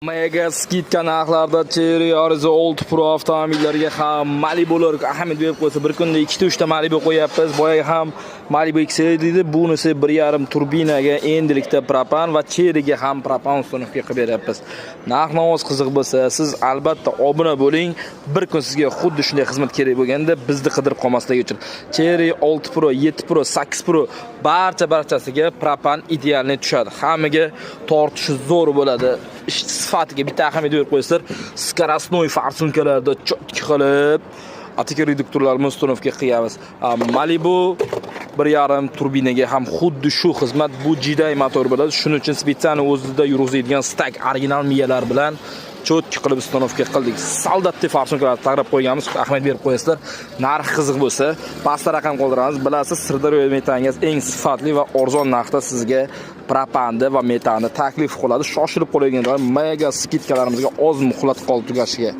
Mega skidka narxlarda Cherry Arizo 6 Pro avtomobillariga ham Malibu'lar ahamiyat berib qo'ysa, bir kunda 2 ta Malibu qo'yapmiz. Boyaga ham Malibu XL edi, bunisi 1.5 turbinaga, endilikda propan va Cherryga ham propan ustunovka qilib beryapmiz. Narx-navoz qiziq bo'lsa, siz albatta obuna bo'ling. Bir kun sizga xuddi shunday xizmat kerak bo'lganda bizni qidirib qolmasligi uchun. Cherry 6 Pro, 7 Pro, 8 Pro barchasiga propan idealni tushadi. Hammaga tortishi zo'r bo'ladi. Sifatiga bitta ahamiyat berib qo'yasizlar. Скоростной farsunkalarda chotki qilib atika reduktorlarni ustunovka qilamiz. Malibu 1.5 turbinaga ham xuddi shu xizmat, bu Jiday motor bo'ladi. Shuning uchun spetsiyani o'zida yurg'izadigan stak original miyalar bilan chotki qilib ustunovka qildik. Soldatli farsunkalarni taqrib qo'yganmiz. Ahamiyat berib qo'yasizlar. Narx qiziq bo'lsa, pastda raqam qoldiramiz. Bilasiz, Sirdaryo metangiz eng sifatli va arzon narxda sizga propanni va metanni taklif qiladi. Shoshilib qo'yilgan mega skidkalarimizga oz muhlat qolib tugashiga.